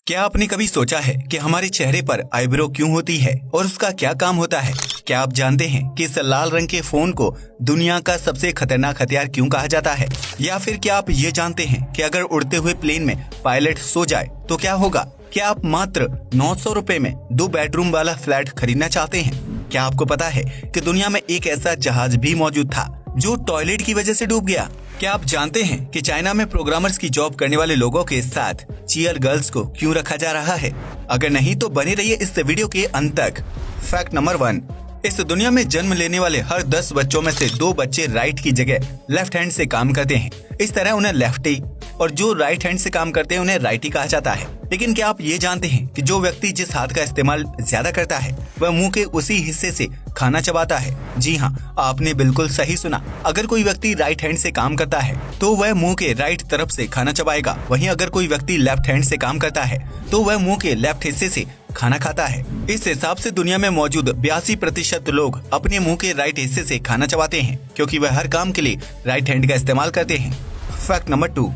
क्या आपने कभी सोचा है कि हमारे चेहरे पर आईब्रो क्यों होती है और उसका क्या काम होता है? क्या आप जानते हैं कि इस लाल रंग के फोन को दुनिया का सबसे खतरनाक हथियार क्यों कहा जाता है? या फिर क्या आप ये जानते हैं कि अगर उड़ते हुए प्लेन में पायलट सो जाए तो क्या होगा? क्या आप मात्र 900 रुपए में 2 बेडरूम वाला फ्लैट खरीदना चाहते हैं? क्या आपको पता है कि दुनिया में एक ऐसा जहाज भी मौजूद था जो टॉयलेट की वजह से डूब गया? क्या आप जानते हैं कि चाइना में प्रोग्रामर्स की जॉब करने वाले लोगों के साथ चियर गर्ल्स को क्यों रखा जा रहा है? अगर नहीं तो बने रहिए इस वीडियो के अंत तक। फैक्ट नंबर 1, इस दुनिया में जन्म लेने वाले हर 10 बच्चों में से 2 बच्चे राइट की जगह लेफ्ट हैंड से काम करते हैं। इस तरह उन्हें लेफ्टी और जो राइट हैंड से काम करते हैं उन्हें राइटी कहा जाता है। लेकिन क्या आप ये जानते हैं कि जो व्यक्ति जिस हाथ का इस्तेमाल ज्यादा करता है वह मुंह के उसी हिस्से से खाना चबाता है? जी हाँ, आपने बिल्कुल सही सुना। अगर कोई व्यक्ति राइट हैंड से काम करता है तो वह मुंह के राइट तरफ से खाना चबाएगा। वहीं अगर कोई व्यक्ति लेफ्ट हैंड से काम करता है तो वह मुंह के लेफ्ट हिस्से से खाना खाता है। इस हिसाब से दुनिया में मौजूद 82% लोग अपने मुंह के राइट हिस्से से खाना चबाते हैं, क्योंकि वह हर काम के लिए राइट हैंड का इस्तेमाल करते हैं। फैक्ट नंबर 2,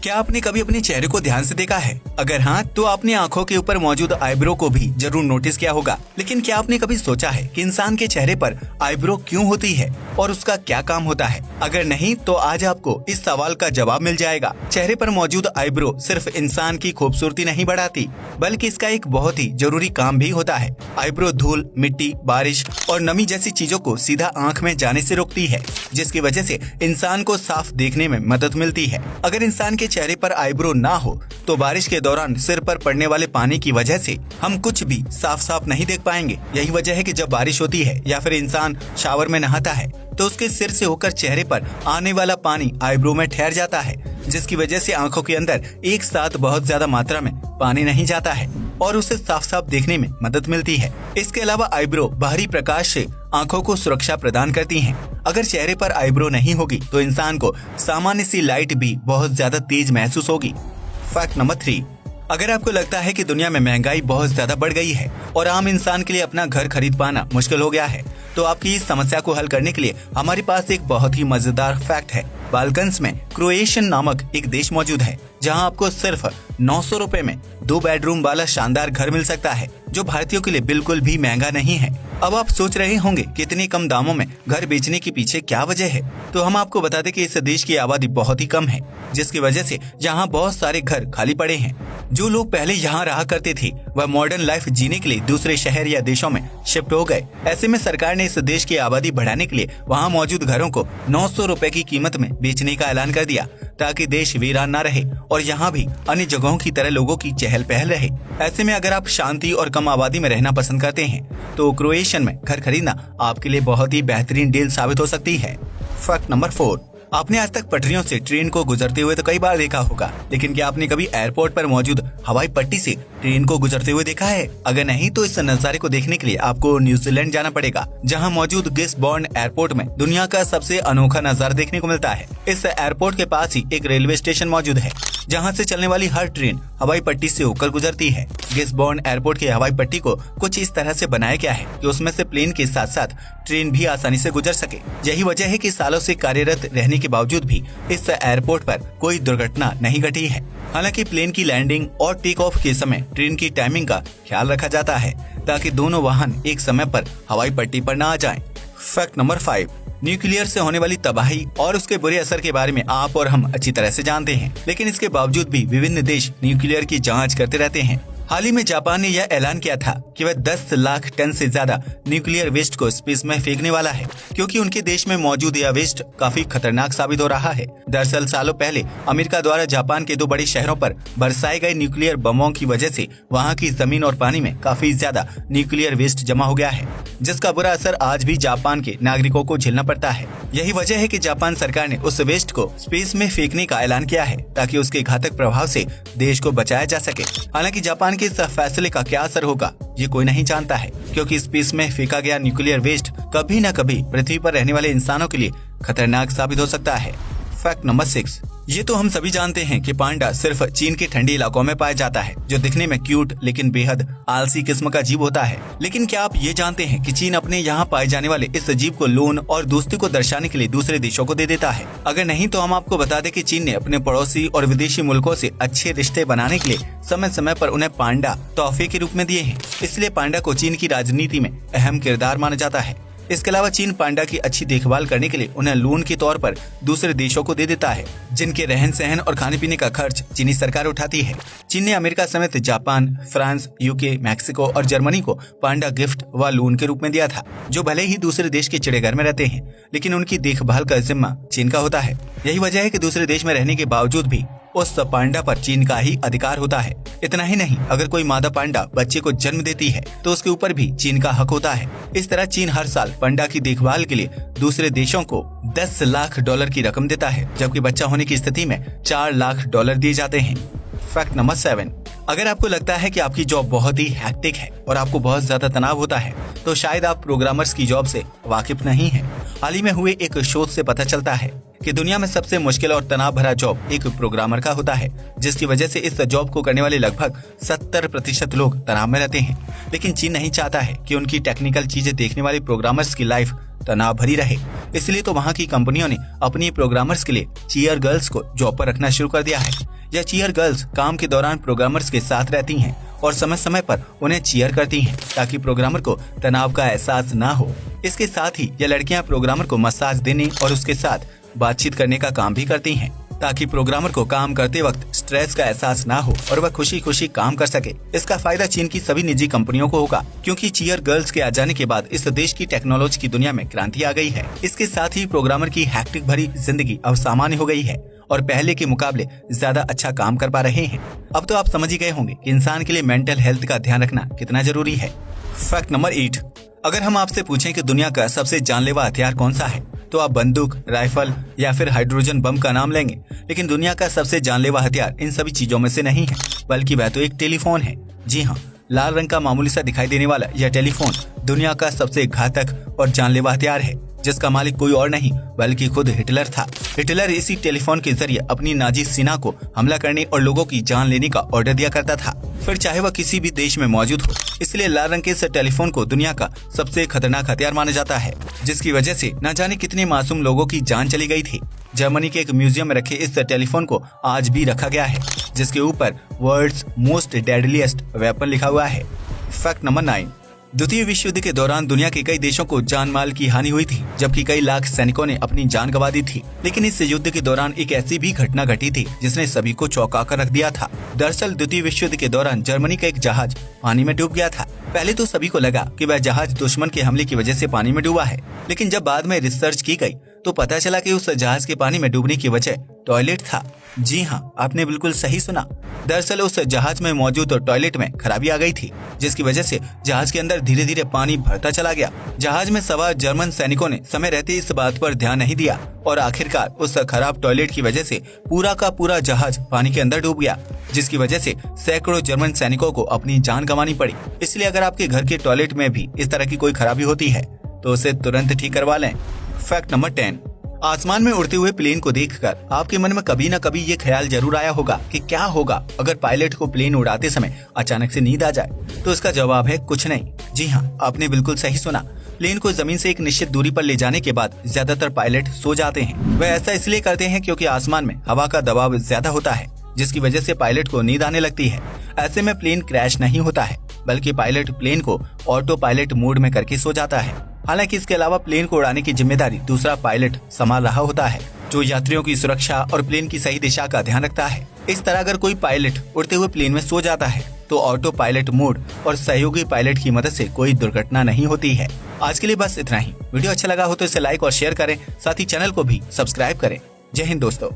क्या आपने कभी अपने चेहरे को ध्यान से देखा है? अगर हाँ, तो आपने आंखों के ऊपर मौजूद आईब्रो को भी जरूर नोटिस किया होगा। लेकिन क्या आपने कभी सोचा है कि इंसान के चेहरे पर आईब्रो क्यों होती है और उसका क्या काम होता है? अगर नहीं तो आज आपको इस सवाल का जवाब मिल जाएगा। चेहरे पर मौजूद आईब्रो सिर्फ इंसान की खूबसूरती नहीं बढ़ाती, बल्कि इसका एक बहुत ही जरूरी काम भी होता है। आईब्रो धूल, मिट्टी, बारिश और नमी जैसी चीजों को सीधा आंख में जाने से रोकती है, जिसकी वजह से इंसान को साफ देखने में मदद मिलती है। अगर इंसान के चेहरे पर आईब्रो ना हो तो बारिश के दौरान सिर पर पड़ने वाले पानी की वजह से हम कुछ भी साफ साफ नहीं देख पाएंगे। यही वजह है कि जब बारिश होती है या फिर इंसान शावर में नहाता है तो उसके सिर से होकर चेहरे पर आने वाला पानी आईब्रो में ठहर जाता है, जिसकी वजह से आंखों के अंदर एक साथ बहुत ज्यादा मात्रा में पानी नहीं जाता है और उसे साफ साफ देखने में मदद मिलती है। इसके अलावा आईब्रो बाहरी प्रकाश से आंखों को सुरक्षा प्रदान करती हैं। अगर चेहरे पर आईब्रो नहीं होगी तो इंसान को सामान्य सी लाइट भी बहुत ज्यादा तेज महसूस होगी। फैक्ट नंबर 3, अगर आपको लगता है कि दुनिया में महंगाई बहुत ज्यादा बढ़ गई है और आम इंसान के लिए अपना घर खरीद पाना मुश्किल हो गया है, तो आपकी इस समस्या को हल करने के लिए हमारे पास एक बहुत ही मजेदार फैक्ट है। बाल्कन्स में क्रोएशियन नामक एक देश मौजूद है, जहां आपको सिर्फ 900 रुपए में 2 बेडरूम वाला शानदार घर मिल सकता है, जो भारतीयों के लिए बिल्कुल भी महंगा नहीं है। अब आप सोच रहे होंगे कि इतने कम दामों में घर बेचने के पीछे क्या वजह है? तो हम आपको बता दें कि इस देश की आबादी बहुत ही कम है, जिसकी वजह से यहाँ बहुत सारे घर खाली पड़े हैं। जो लोग पहले यहाँ रहा करते थे वह मॉडर्न लाइफ जीने के लिए दूसरे शहर या देशों में शिफ्ट हो गए। ऐसे में सरकार ने इस देश की आबादी बढ़ाने के लिए वहाँ मौजूद घरों को 900 रुपए की कीमत में बेचने का ऐलान कर दिया, ताकि देश वीरान न रहे और यहाँ भी अन्य जगहों की तरह लोगों की चहल पहल रहे। ऐसे में अगर आप शांति और कम आबादी में रहना पसंद करते हैं तो क्रोएशियन में घर खरीदना आपके लिए बहुत ही बेहतरीन डील साबित हो सकती है। फैक्ट नंबर 4, आपने आज तक पटरियों से ट्रेन को गुजरते हुए तो कई बार देखा होगा, लेकिन क्या आपने कभी एयरपोर्ट पर मौजूद हवाई पट्टी से ट्रेन को गुजरते हुए देखा है? अगर नहीं तो इस नजारे को देखने के लिए आपको न्यूजीलैंड जाना पड़ेगा, जहां मौजूद गिसबॉर्न एयरपोर्ट में दुनिया का सबसे अनोखा नजारा देखने को मिलता है। इस एयरपोर्ट के पास ही एक रेलवे स्टेशन मौजूद है, जहां से चलने वाली हर ट्रेन हवाई पट्टी से होकर गुजरती है। गिसबॉर्न एयरपोर्ट की हवाई पट्टी को कुछ इस तरह से बनाया गया है कि उसमें से प्लेन के साथ साथ ट्रेन भी आसानी से गुजर सके। यही वजह है कि सालों से कार्यरत रहने के बावजूद भी इस एयरपोर्ट पर कोई दुर्घटना नहीं घटी है। हालांकि प्लेन की लैंडिंग और टेक ऑफ के समय ट्रेन की टाइमिंग का ख्याल रखा जाता है, ताकि दोनों वाहन एक समय पर हवाई पट्टी पर न आ जाएं। फैक्ट नंबर 5, न्यूक्लियर से होने वाली तबाही और उसके बुरे असर के बारे में आप और हम अच्छी तरह से जानते हैं, लेकिन इसके बावजूद भी विभिन्न देश न्यूक्लियर की जांच करते रहते हैं। हाल ही में जापान ने यह ऐलान किया था कि वह 10 लाख टन से ज्यादा न्यूक्लियर वेस्ट को स्पेस में फेंकने वाला है, क्योंकि उनके देश में मौजूद यह वेस्ट काफी खतरनाक साबित हो रहा है। दरअसल सालों पहले अमेरिका द्वारा जापान के 2 बड़े शहरों पर बरसाए गए न्यूक्लियर बमों की वजह से वहाँ की जमीन और पानी में काफी ज्यादा न्यूक्लियर वेस्ट जमा हो गया है, जिसका बुरा असर आज भी जापान के नागरिकों को झेलना पड़ता है। यही वजह है कि जापान सरकार ने उस वेस्ट को स्पेस में फेंकने का ऐलान किया है, ताकि उसके घातक प्रभाव से देश को बचाया जा सके। हालांकि जापान के इस फैसले का क्या असर होगा ये कोई नहीं जानता है, क्योंकि स्पेस में फेंका गया न्यूक्लियर वेस्ट कभी न कभी पृथ्वी पर रहने वाले इंसानों के लिए खतरनाक साबित हो सकता है। फैक्ट नंबर 6, ये तो हम सभी जानते हैं कि पांडा सिर्फ चीन के ठंडे इलाकों में पाया जाता है, जो दिखने में क्यूट लेकिन बेहद आलसी किस्म का जीव होता है। लेकिन क्या आप ये जानते हैं कि चीन अपने यहाँ पाए जाने वाले इस जीव को लोन और दोस्ती को दर्शाने के लिए दूसरे देशों को दे देता है? अगर नहीं तो हम आपको बता दें कि चीन ने अपने पड़ोसी और विदेशी मुल्कों से अच्छे रिश्ते बनाने के लिए समय समय पर उन्हें पांडा तोहफे के रूप में दिए हैं। इसलिए पांडा को चीन की राजनीति में अहम किरदार माना जाता है। इसके अलावा चीन पांडा की अच्छी देखभाल करने के लिए उन्हें लोन के तौर पर दूसरे देशों को दे देता है, जिनके रहन सहन और खाने पीने का खर्च चीनी सरकार उठाती है। चीन ने अमेरिका समेत जापान, फ्रांस, यूके, मैक्सिको और जर्मनी को पांडा गिफ्ट व लोन के रूप में दिया था, जो भले ही दूसरे देश के चिड़े घर में रहते हैं, लेकिन उनकी देखभाल का जिम्मा चीन का होता है। यही वजह है कि दूसरे देश में रहने के बावजूद भी उस पांडा पर चीन का ही अधिकार होता है। इतना ही नहीं, अगर कोई मादा पांडा बच्चे को जन्म देती है तो उसके ऊपर भी चीन का हक होता है। इस तरह चीन हर साल पांडा की देखभाल के लिए दूसरे देशों को $10 लाख की रकम देता है, जबकि बच्चा होने की स्थिति में $4 लाख दिए जाते हैं। फैक्ट नंबर 7, अगर आपको लगता है कि आपकी जॉब बहुत ही हैक्टिक है और आपको बहुत ज्यादा तनाव होता है, तो शायद आप प्रोग्रामर्स की जॉब से वाकिफ नहीं हैं। हाल ही में हुए एक शोध से पता चलता है कि दुनिया में सबसे मुश्किल और तनाव भरा जॉब एक प्रोग्रामर का होता है, जिसकी वजह से इस जॉब को करने वाले लगभग 70% लोग तनाव में रहते हैं। लेकिन चीन नहीं चाहता है कि उनकी टेक्निकल चीजें देखने वाले प्रोग्रामर्स की लाइफ तनाव भरी रहे। इसलिए तो वहाँ की कंपनियों ने अपनी प्रोग्रामर्स के लिए चीयर गर्ल्स को जॉब पर रखना शुरू कर दिया है। यह चीयर गर्ल्स काम के दौरान प्रोग्रामर्स के साथ रहती हैं और समय समय पर उन्हें चीयर करती हैं, ताकि प्रोग्रामर को तनाव का एहसास ना हो। इसके साथ ही यह लड़कियां प्रोग्रामर को मसाज देने और उसके साथ बातचीत करने का काम भी करती हैं, ताकि प्रोग्रामर को काम करते वक्त स्ट्रेस का एहसास ना हो और वह खुशी खुशी काम कर सके। इसका फायदा चीन की सभी निजी कंपनियों को होगा, क्योंकि चीयर गर्ल्स के आ जाने के बाद इस देश की टेक्नोलॉजी की दुनिया में क्रांति आ गई है। इसके साथ ही प्रोग्रामर की हैक्टिक भरी जिंदगी अब सामान्य हो गई है और पहले के मुकाबले ज्यादा अच्छा काम कर पा रहे हैं। अब तो आप समझ ही गए होंगे कि इंसान के लिए मेंटल हेल्थ का ध्यान रखना कितना जरूरी है। फैक्ट नंबर 8, अगर हम आपसे पूछें कि दुनिया का सबसे जानलेवा हथियार कौन सा है, तो आप बंदूक, राइफल या फिर हाइड्रोजन बम का नाम लेंगे। लेकिन दुनिया का सबसे जानलेवा हथियार इन सभी चीजों में से नहीं है, बल्कि वह तो एक टेलीफोन है। जी हाँ, लाल रंग का मामूली सा दिखाई देने वाला यह टेलीफोन दुनिया का सबसे घातक और जानलेवा हथियार है, जिसका मालिक कोई और नहीं बल्कि खुद हिटलर था। हिटलर इसी टेलीफोन के जरिए अपनी नाजी सेना को हमला करने और लोगों की जान लेने का ऑर्डर दिया करता था, फिर चाहे वह किसी भी देश में मौजूद हो। इसलिए लाल रंग के इस टेलीफोन को दुनिया का सबसे खतरनाक हथियार माना जाता है, जिसकी वजह से न जाने कितने मासूम लोगों की जान चली गई थी। जर्मनी के एक म्यूजियम में रखे इस टेलीफोन को आज भी रखा गया है, जिसके ऊपर वर्ल्ड्स मोस्ट डेडलीस्ट वेपन लिखा हुआ है। फैक्ट नंबर 9, द्वितीय विश्व युद्ध के दौरान दुनिया के कई देशों को जान माल की हानि हुई थी, जबकि कई लाख सैनिकों ने अपनी जान गंवा दी थी। लेकिन इस युद्ध के दौरान एक ऐसी भी घटना घटी थी जिसने सभी को चौंका कर रख दिया था। दरअसल द्वितीय विश्व युद्ध के दौरान जर्मनी का एक जहाज पानी में डूब गया था। पहले तो सभी को लगा कि वह जहाज दुश्मन के हमले की वजह से पानी में डूबा है, लेकिन जब बाद में रिसर्च की गई तो पता चला कि उस जहाज के पानी में डूबने की वजह टॉयलेट था। जी हाँ, आपने बिल्कुल सही सुना। दरअसल उस जहाज में मौजूद टॉयलेट में खराबी आ गई थी, जिसकी वजह से जहाज के अंदर धीरे धीरे पानी भरता चला गया। जहाज में सवार जर्मन सैनिकों ने समय रहते इस बात पर ध्यान नहीं दिया और आखिरकार उस खराब टॉयलेट की वजह से पूरा का पूरा जहाज पानी के अंदर डूब गया, जिसकी वजह से सैकड़ों जर्मन सैनिकों को अपनी जान गंवानी पड़ी। इसलिए अगर आपके घर के टॉयलेट में भी इस तरह की कोई खराबी होती है तो उसे तुरंत ठीक करवा लें। फैक्ट नंबर 10, आसमान में उड़ते हुए प्लेन को देखकर आपके मन में कभी न कभी ये ख्याल जरूर आया होगा कि क्या होगा अगर पायलट को प्लेन उड़ाते समय अचानक से नींद आ जाए। तो इसका जवाब है कुछ नहीं। जी हाँ, आपने बिल्कुल सही सुना। प्लेन को जमीन से एक निश्चित दूरी पर ले जाने के बाद ज्यादातर पायलट सो जाते हैं। वह ऐसा इसलिए करते हैं क्योंकि आसमान में हवा का दबाव ज्यादा होता है, जिसकी वजह से पायलट को नींद आने लगती है। ऐसे में प्लेन क्रैश नहीं होता है, बल्कि पायलट प्लेन को ऑटो पायलट मोड में करके सो जाता है। हालांकि इसके अलावा प्लेन को उड़ाने की जिम्मेदारी दूसरा पायलट संभाल रहा होता है, जो यात्रियों की सुरक्षा और प्लेन की सही दिशा का ध्यान रखता है। इस तरह अगर कोई पायलट उड़ते हुए प्लेन में सो जाता है तो ऑटो पायलट मोड और सहयोगी पायलट की मदद से कोई दुर्घटना नहीं होती है। आज के लिए बस इतना ही। वीडियो अच्छा लगा हो तो इसे लाइक और शेयर करें, साथ ही चैनल को भी सब्सक्राइब करें। जय हिंद दोस्तों।